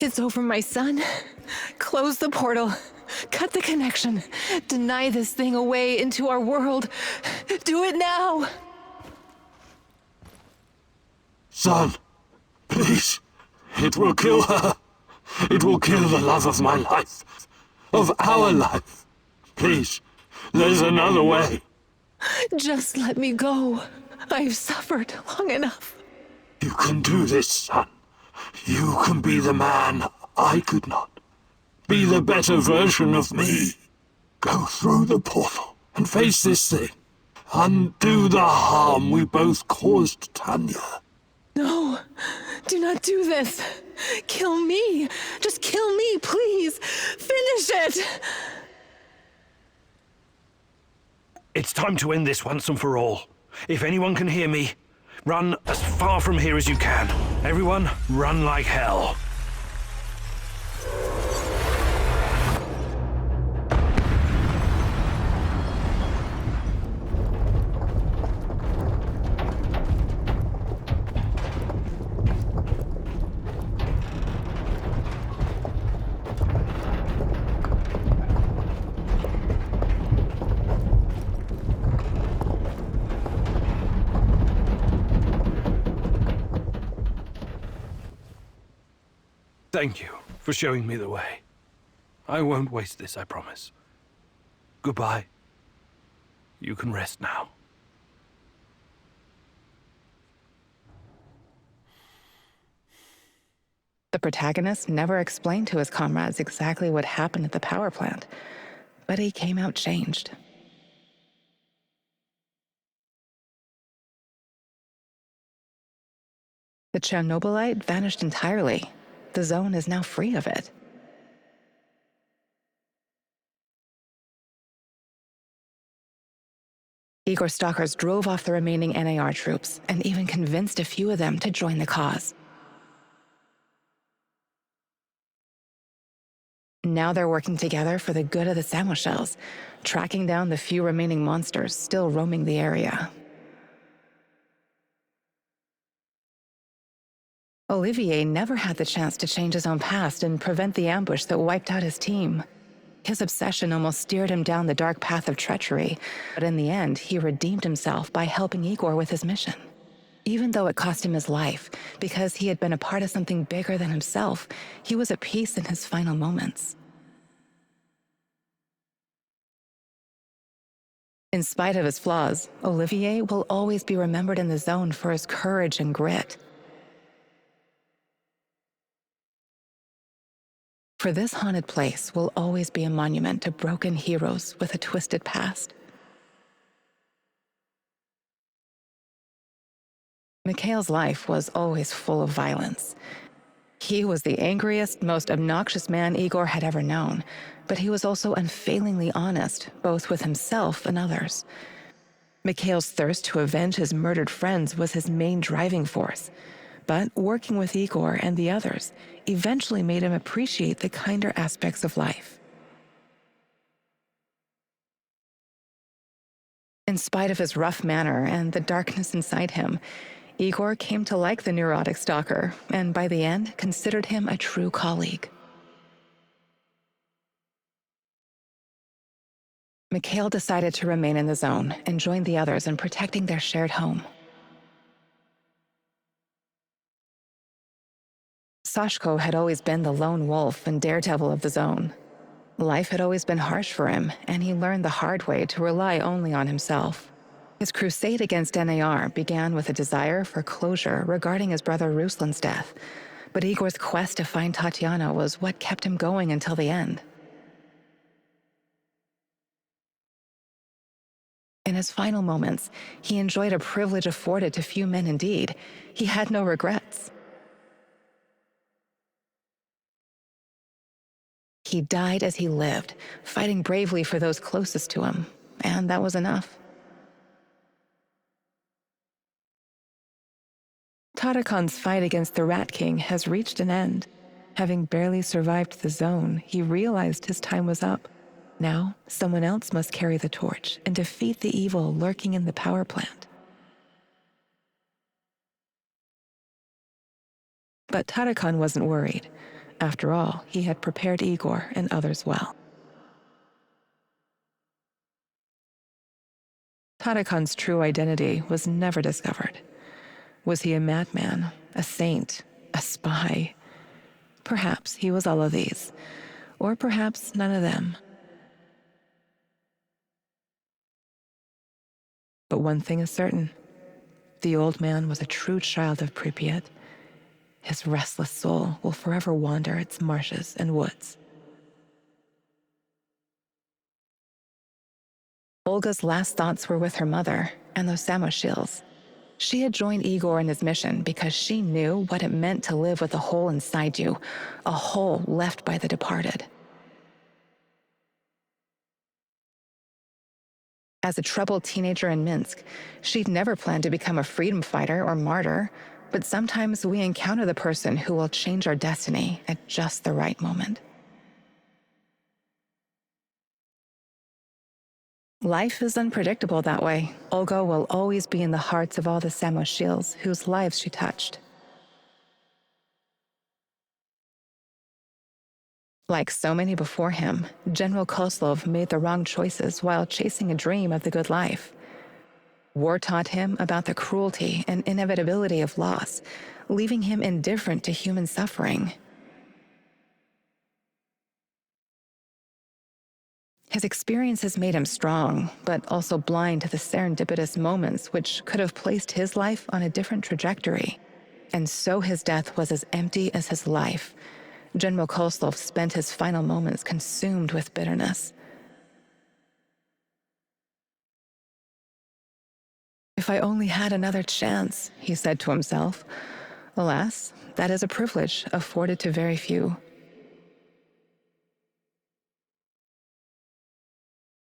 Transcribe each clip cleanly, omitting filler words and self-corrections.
It's over, my son. Close the portal. Cut the connection. Deny this thing away into our world. Do it now! Son, please. It will kill her. It will kill the love of my life. Of our life. Please, there's another way. Just let me go. I've suffered long enough. You can do this, son. You can be the man I could not. Be the better version of me. Go through the portal and face this thing. Undo the harm we both caused Tanya. No, do not do this. Kill me. Just kill me, please. Finish it. It's time to end this once and for all. If anyone can hear me, run as far from here as you can. Everyone, run like hell. Thank you for showing me the way. I won't waste this, I promise. Goodbye. You can rest now. The protagonist never explained to his comrades exactly what happened at the power plant, but he came out changed. The Chernobylite vanished entirely. The zone is now free of it. Igor stalkers drove off the remaining NAR troops and even convinced a few of them to join the cause. Now they're working together for the good of the Samoshels, tracking down the few remaining monsters still roaming the area. Olivier never had the chance to change his own past and prevent the ambush that wiped out his team. His obsession almost steered him down the dark path of treachery, but in the end, he redeemed himself by helping Igor with his mission. Even though it cost him his life, because he had been a part of something bigger than himself, he was at peace in his final moments. In spite of his flaws, Olivier will always be remembered in the zone for his courage and grit. For this haunted place will always be a monument to broken heroes with a twisted past. Mikhail's life was always full of violence. He was the angriest, most obnoxious man Igor had ever known, but he was also unfailingly honest, both with himself and others. Mikhail's thirst to avenge his murdered friends was his main driving force. But working with Igor and the others eventually made him appreciate the kinder aspects of life. In spite of his rough manner and the darkness inside him, Igor came to like the neurotic stalker, and by the end, considered him a true colleague. Mikhail decided to remain in the zone and join the others in protecting their shared home. Sashko had always been the lone wolf and daredevil of the zone. Life had always been harsh for him, and he learned the hard way to rely only on himself. His crusade against NAR began with a desire for closure regarding his brother Ruslan's death, but Igor's quest to find Tatiana was what kept him going until the end. In his final moments, he enjoyed a privilege afforded to few men indeed. He had no regrets. He died as he lived, fighting bravely for those closest to him, and that was enough. Tarakan's fight against the Rat King has reached an end. Having barely survived the zone, he realized his time was up. Now, someone else must carry the torch and defeat the evil lurking in the power plant. But Tarakan wasn't worried. After all, he had prepared Igor and others well. Tarakan's true identity was never discovered. Was he a madman, a saint, a spy? Perhaps he was all of these, or perhaps none of them. But one thing is certain. The old man was a true child of Pripyat. His restless soul will forever wander its marshes and woods. Olga's last thoughts were with her mother and those Samoshils. She had joined Igor in his mission because she knew what it meant to live with a hole inside you, a hole left by the departed. As a troubled teenager in Minsk, she'd never planned to become a freedom fighter or martyr, but sometimes we encounter the person who will change our destiny at just the right moment. Life is unpredictable that way. Olga will always be in the hearts of all the Samoshils whose lives she touched. Like so many before him, General Kozlov made the wrong choices while chasing a dream of the good life. War taught him about the cruelty and inevitability of loss, leaving him indifferent to human suffering. His experiences made him strong, but also blind to the serendipitous moments which could have placed his life on a different trajectory. And so his death was as empty as his life. General Kozlov spent his final moments consumed with bitterness. "If I only had another chance," he said to himself. Alas, that is a privilege afforded to very few.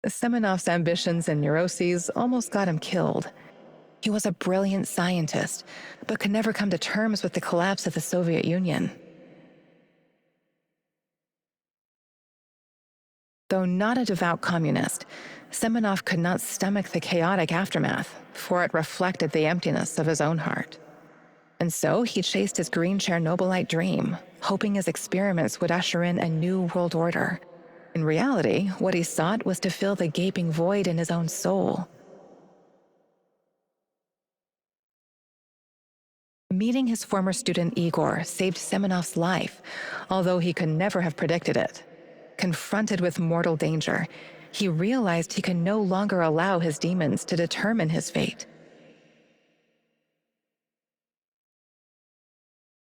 Semenov's ambitions and neuroses almost got him killed. He was a brilliant scientist, but could never come to terms with the collapse of the Soviet Union. Though not a devout communist, Semenov could not stomach the chaotic aftermath, for it reflected the emptiness of his own heart. And so he chased his green Chernobylite dream, hoping his experiments would usher in a new world order. In reality, what he sought was to fill the gaping void in his own soul. Meeting his former student Igor saved Semenov's life, although he could never have predicted it. Confronted with mortal danger, he realized he could no longer allow his demons to determine his fate.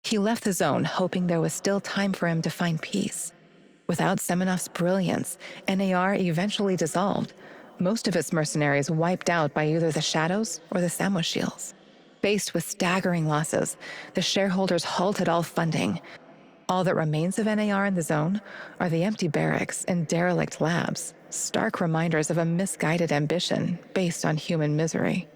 He left the zone hoping there was still time for him to find peace. Without Semenov's brilliance, NAR eventually dissolved, most of its mercenaries wiped out by either the Shadows or the Samoshils. Faced with staggering losses, the shareholders halted all funding. All that remains of NAR in the zone are the empty barracks and derelict labs, stark reminders of a misguided ambition based on human misery.